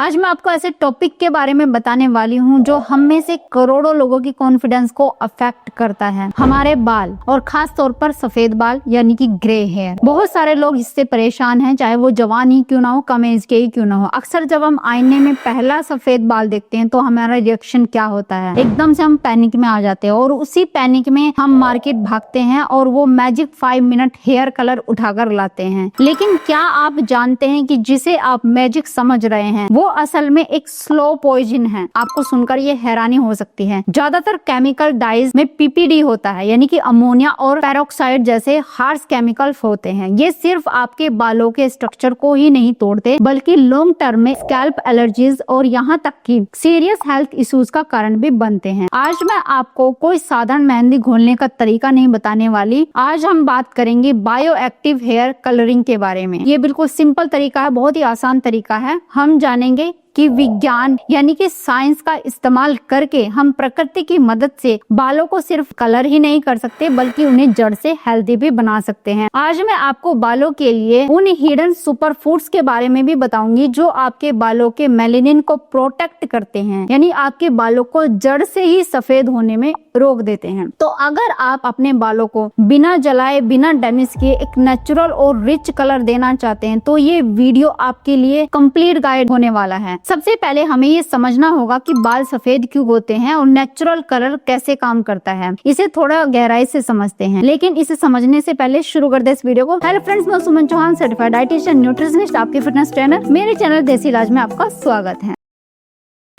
आज मैं आपको ऐसे टॉपिक के बारे में बताने वाली हूँ जो हम में से करोड़ों लोगों की कॉन्फिडेंस को अफेक्ट करता है, हमारे बाल और खास तौर पर सफेद बाल यानी कि ग्रे हेयर। बहुत सारे लोग इससे परेशान हैं, चाहे वो जवान ही क्यों ना हो, कम एज के ही क्यों ना हो। अक्सर जब हम आईने में पहला सफेद बाल देखते हैं तो हमारा रिएक्शन क्या होता है, एकदम से हम पैनिक में आ जाते हैं और उसी पैनिक में हम मार्केट भागते हैं और वो मैजिक 5 मिनट हेयर कलर उठाकर लाते हैं। लेकिन क्या आप जानते हैं कि जिसे आप मैजिक समझ रहे हैं वो असल में एक स्लो पॉइजन है। आपको सुनकर ये हैरानी हो सकती है। ज्यादातर केमिकल डाइज में पीपीडी होता है, यानी कि अमोनिया और पेरोक्साइड जैसे हार्श केमिकल्स होते हैं। ये सिर्फ आपके बालों के स्ट्रक्चर को ही नहीं तोड़ते बल्कि लॉन्ग टर्म में स्कैल्प एलर्जीज और यहाँ तक कि सीरियस हेल्थ इश्यूज का कारण भी बनते हैं। आज मैं आपको कोई साधारण मेहंदी घोलने का तरीका नहीं बताने वाली। आज हम बात करेंगे बायो एक्टिव हेयर कलरिंग के बारे में। ये बिल्कुल सिंपल तरीका है, बहुत ही आसान तरीका है। हम जानेंगे कि विज्ञान यानी कि साइंस का इस्तेमाल करके हम प्रकृति की मदद से बालों को सिर्फ कलर ही नहीं कर सकते बल्कि उन्हें जड़ से हेल्दी भी बना सकते हैं। आज मैं आपको बालों के लिए उन हिडन सुपर फूड्स के बारे में भी बताऊंगी जो आपके बालों के मेलेनिन को प्रोटेक्ट करते हैं, यानी आपके बालों को जड़ से ही सफेद होने में रोक देते हैं। तो अगर आप अपने बालों को बिना जलाए बिना डैमेज किए एक नेचुरल और रिच कलर देना चाहते हैं तो ये वीडियो आपके लिए कंप्लीट गाइड होने वाला है। सबसे पहले हमें ये समझना होगा कि बाल सफेद क्यों होते हैं और नेचुरल कलर कैसे काम करता है। इसे थोड़ा गहराई से समझते हैं, लेकिन इसे समझने से पहले शुरू कर दे इस वीडियो को। हेलो फ्रेंड्स, मैं सुमन चौहान, सर्टिफाइड डाइटिशियन, न्यूट्रिशनिस्ट, आपकी फिटनेस ट्रेनर। मेरे चैनल देसी इलाज में आपका स्वागत है।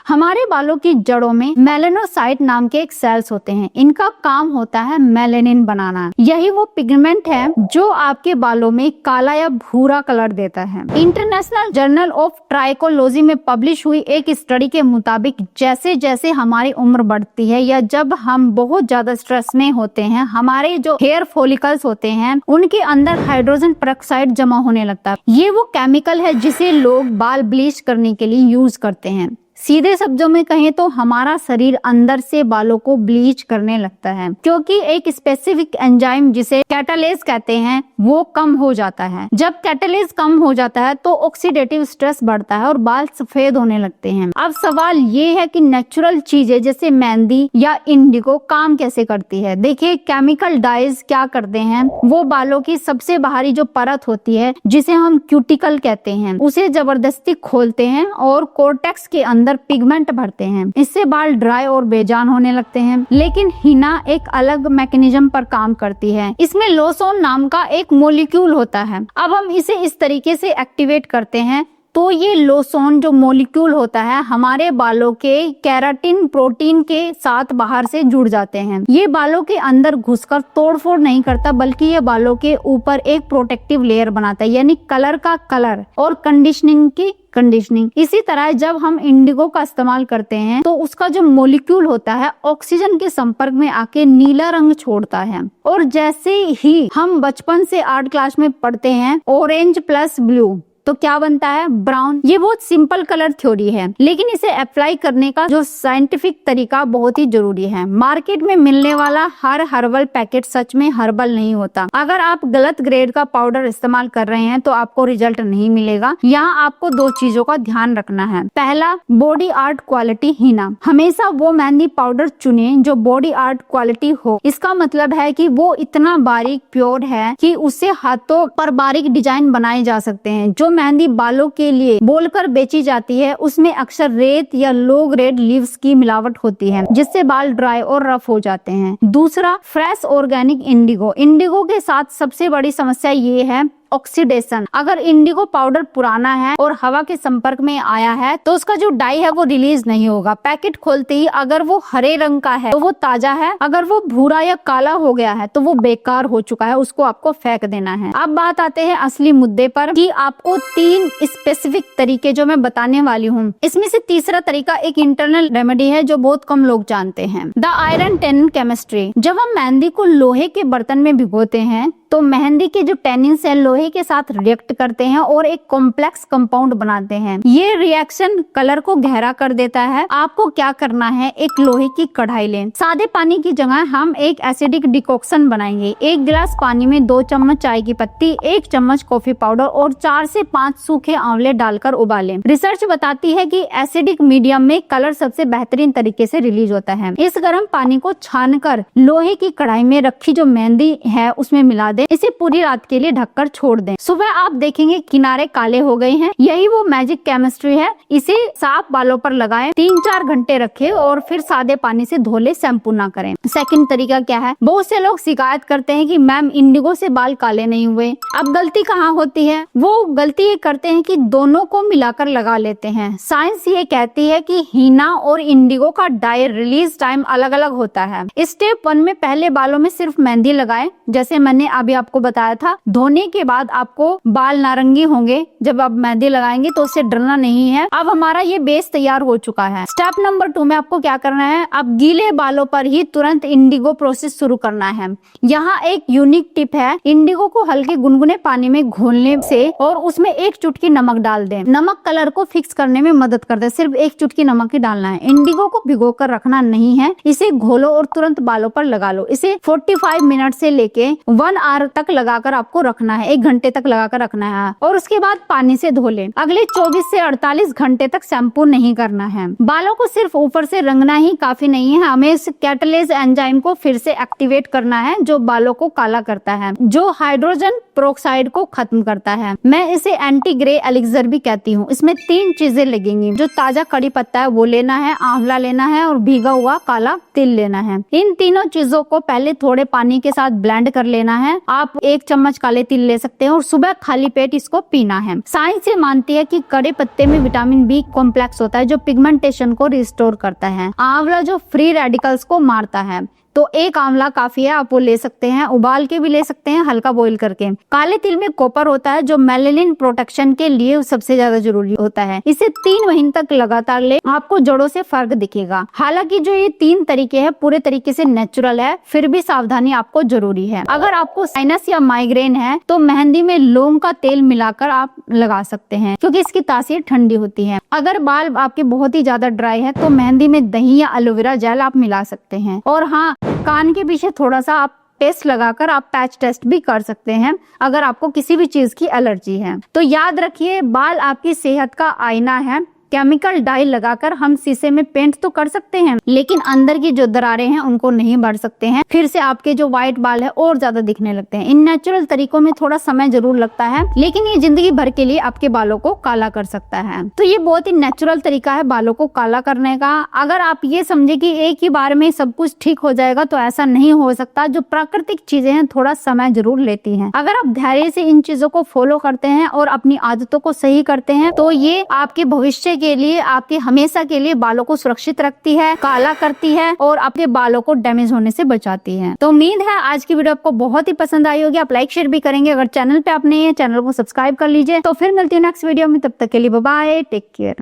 हमारे बालों की जड़ों में मेलेनोसाइट नाम के एक सेल्स होते हैं। इनका काम होता है मेलेनिन बनाना। यही वो पिगमेंट है जो आपके बालों में काला या भूरा कलर देता है। इंटरनेशनल जर्नल ऑफ ट्राइकोलॉजी में पब्लिश हुई एक स्टडी के मुताबिक जैसे जैसे हमारी उम्र बढ़ती है या जब हम बहुत ज्यादा स्ट्रेस में होते हैं, हमारे जो हेयर फॉलिकल्स होते हैं उनके अंदर हाइड्रोजन पेरोक्साइड जमा होने लगता है। ये वो केमिकल है जिसे लोग बाल ब्लीच करने के लिए यूज करते हैं। सीधे शब्दों में कहें तो हमारा शरीर अंदर से बालों को ब्लीच करने लगता है क्योंकि एक स्पेसिफिक एंजाइम जिसे कैटालेज कहते हैं वो कम हो जाता है। जब कैटालेज कम हो जाता है तो ऑक्सीडेटिव स्ट्रेस बढ़ता है और बाल सफेद होने लगते हैं। अब सवाल ये है कि नेचुरल चीजें जैसे मेहंदी या इंडिगो काम कैसे करती है। देखिए, केमिकल डाइज क्या करते हैं, वो बालों की सबसे बाहरी जो परत होती है जिसे हम क्यूटिकल कहते हैं उसे जबरदस्ती खोलते हैं और कोर्टेक्स के अंदर पिगमेंट भरते हैं। इससे बाल ड्राई और बेजान होने लगते हैं। लेकिन हिना एक अलग मैकेनिज्म पर काम करती है। इसमें लोसोन नाम का एक मॉलिक्यूल होता है। अब हम इसे इस तरीके से एक्टिवेट करते हैं तो ये लोसोन जो मॉलिक्यूल होता है हमारे बालों के केराटिन प्रोटीन के साथ बाहर से जुड़ जाते हैं। ये बालों के अंदर घुसकर तोड़फोड़ नहीं करता बल्कि ये बालों के ऊपर एक प्रोटेक्टिव लेयर बनाता है, यानी कलर का कलर और कंडीशनिंग की कंडीशनिंग। इसी तरह जब हम इंडिगो का इस्तेमाल करते हैं तो उसका जो मॉलिक्यूल होता है ऑक्सीजन के संपर्क में आके नीला रंग छोड़ता है। और जैसे ही हम बचपन से आर्ट क्लास में पढ़ते हैं ऑरेंज प्लस ब्लू तो क्या बनता है, ब्राउन। ये बहुत सिंपल कलर थ्योरी है, लेकिन इसे अप्लाई करने का जो साइंटिफिक तरीका बहुत ही जरूरी है। मार्केट में मिलने वाला हर हर्बल पैकेट सच में हर्बल नहीं होता। अगर आप गलत ग्रेड का पाउडर इस्तेमाल कर रहे हैं तो आपको रिजल्ट नहीं मिलेगा। यहाँ आपको 2 चीजों का ध्यान रखना है। पहला, बॉडी आर्ट क्वालिटी हिना। हमेशा वो मेहंदी पाउडर चुने जो बॉडी आर्ट क्वालिटी हो। इसका मतलब है कि वो इतना बारीक प्योर है कि उससे हाथों पर बारीक डिजाइन बनाए जा सकते हैं। जो मेहंदी बालों के लिए बोलकर बेची जाती है उसमें अक्सर रेत या लो ग्रेड लीव्स की मिलावट होती है जिससे बाल ड्राई और रफ हो जाते हैं। दूसरा, फ्रेश ऑर्गेनिक इंडिगो। इंडिगो के साथ सबसे बड़ी समस्या ये है ऑक्सीडेशन। अगर इंडिगो पाउडर पुराना है और हवा के संपर्क में आया है तो उसका जो डाई है वो रिलीज नहीं होगा। पैकेट खोलते ही अगर वो हरे रंग का है तो वो ताजा है, अगर वो भूरा या काला हो गया है तो वो बेकार हो चुका है, उसको आपको फेंक देना है। अब बात आते हैं असली मुद्दे पर कि आपको 3 स्पेसिफिक तरीके जो मैं बताने वाली हूँ, इसमें से तीसरा तरीका एक इंटरनल रेमेडी है जो बहुत कम लोग जानते हैं, द आयरन टेन केमिस्ट्री। जब हम मेहंदी को लोहे के बर्तन में भिगोते हैं तो मेहंदी के जो टेनिन्स है लोहे के साथ रिएक्ट करते हैं और एक कॉम्प्लेक्स कंपाउंड बनाते हैं। ये रिएक्शन कलर को गहरा कर देता है। आपको क्या करना है, एक लोहे की कढ़ाई लें। सादे पानी की जगह हम एक एसिडिक डिकॉक्शन बनाएंगे। 1 गिलास पानी में 2 चम्मच चाय की पत्ती, 1 चम्मच कॉफी पाउडर और 4 से 5 सूखे आंवले डालकर उबालें। रिसर्च बताती है कि एसिडिक मीडियम में कलर सबसे बेहतरीन तरीके से रिलीज होता है। इस गर्म पानी को छानकर लोहे की कढ़ाई में रखी जो मेहंदी है उसमें मिला दें। इसे पूरी रात के लिए ढककर छोड़ दें। सुबह आप देखेंगे किनारे काले हो गए हैं। यही वो मैजिक केमिस्ट्री है। इसे साफ बालों पर लगाएं, 3-4 घंटे रखें और फिर सादे पानी से धो ले, शैम्पू ना करें। सेकंड तरीका क्या है, बहुत से लोग शिकायत करते हैं कि मैम इंडिगो से बाल काले नहीं हुए। अब गलती कहाँ होती है, वो गलती ये करते हैं कि दोनों को मिलाकर लगा लेते हैं। साइंस ये कहती है कि हीना और इंडिगो का डाई रिलीज टाइम अलग अलग होता है। स्टेप 1 में पहले बालों में सिर्फ मेहंदी लगाएं, जैसे मैंने अभी आपको बताया था। धोने के बाद आपको बाल नारंगी होंगे जब आप मेहंदी लगाएंगे, तो उससे डरना नहीं है। अब हमारा ये बेस तैयार हो चुका है। स्टेप नंबर 2 में आपको क्या करना है, अब गीले बालों पर ही तुरंत इंडिगो प्रोसेस शुरू करना है। यहाँ एक यूनिक टिप है, इंडिगो को हल्के गुनगुने पानी में घोलने से और उसमें 1 चुटकी नमक डाल दें। नमक कलर को फिक्स करने में मदद करता है। सिर्फ 1 चुटकी नमक ही डालना है। इंडिगो को भिगो कर रखना नहीं है। इसे घोलो और तुरंत बालों पर लगा लो। इसे 45 मिनट से लेके 1 आवर तक लगाकर आपको रखना है, 1 घंटे तक लगाकर रखना है और उसके बाद पानी से धो लें। अगले 24 से 48 घंटे तक शैम्पू नहीं करना है। बालों को सिर्फ ऊपर से रंगना ही काफी नहीं है, हमें इस कैटलेज एंजाइम को फिर से एक्टिवेट करना है जो बालों को काला करता है, जो हाइड्रोजन पेरोक्साइड को खत्म करता है। मैं इसे एंटी ग्रे एलिक्सर भी कहती हूँ। इसमें 3 चीजें लगेंगी। जो ताजा कड़ी पत्ता है वो लेना है, आंवला लेना है और भीगा हुआ काला तिल लेना है। इन तीनों चीजों को पहले थोड़े पानी के साथ ब्लेंड कर लेना है। आप 1 चम्मच काले तिल ले सकते हैं और सुबह खाली पेट इसको पीना है। साइंस ये मानती है कि कड़े पत्ते में विटामिन बी कॉम्प्लेक्स होता है जो पिगमेंटेशन को रिस्टोर करता है। आंवला जो फ्री रेडिकल्स को मारता है। तो 1 आंवला काफी है, आप वो ले सकते हैं, उबाल के भी ले सकते हैं, हल्का बॉईल करके। काले तिल में कॉपर होता है जो मेलेनिन प्रोटेक्शन के लिए सबसे ज्यादा जरूरी होता है। इसे 3 महीने तक लगातार ले, आपको जड़ों से फर्क दिखेगा। हालांकि जो ये 3 तरीके हैं पूरे तरीके से नेचुरल है, फिर भी सावधानी आपको जरूरी है। अगर आपको साइनस या माइग्रेन है तो मेहंदी में लौंग का तेल मिलाकर आप लगा सकते हैं, क्योंकि इसकी तासीर ठंडी होती है। अगर बाल आपके बहुत ही ज्यादा ड्राई है तो मेहंदी में दही या एलोवेरा जेल आप मिला सकते हैं। और हाँ, कान के पीछे थोड़ा सा आप पेस्ट लगाकर आप पैच टेस्ट भी कर सकते हैं अगर आपको किसी भी चीज की एलर्जी है। तो याद रखिए, बाल आपकी सेहत का आईना है। केमिकल डाई लगाकर हम शीशे में पेंट तो कर सकते हैं, लेकिन अंदर की जो दरारें हैं उनको नहीं भर सकते हैं। फिर से आपके जो व्हाइट बाल है और ज्यादा दिखने लगते हैं। इन नेचुरल तरीकों में थोड़ा समय जरूर लगता है, लेकिन ये जिंदगी भर के लिए आपके बालों को काला कर सकता है। तो ये बहुत ही नेचुरल तरीका है बालों को काला करने का। अगर आप ये समझे कि एक ही बार में सब कुछ ठीक हो जाएगा, तो ऐसा नहीं हो सकता। जो प्राकृतिक चीजें हैं थोड़ा समय जरूर लेती हैं। अगर आप धैर्य से इन चीजों को फॉलो करते हैं और अपनी आदतों को सही करते हैं, तो ये आपके भविष्य के लिए, आपके हमेशा के लिए बालों को सुरक्षित रखती है, काला करती है और आपके बालों को डैमेज होने से बचाती है। तो उम्मीद है आज की वीडियो आपको बहुत ही पसंद आई होगी। आप लाइक शेयर भी करेंगे। अगर चैनल पे आप नए हैं, चैनल को सब्सक्राइब कर लीजिए। तो फिर मिलती हूँ नेक्स्ट वीडियो में। तब तक के लिए बाय बाय, टेक केयर।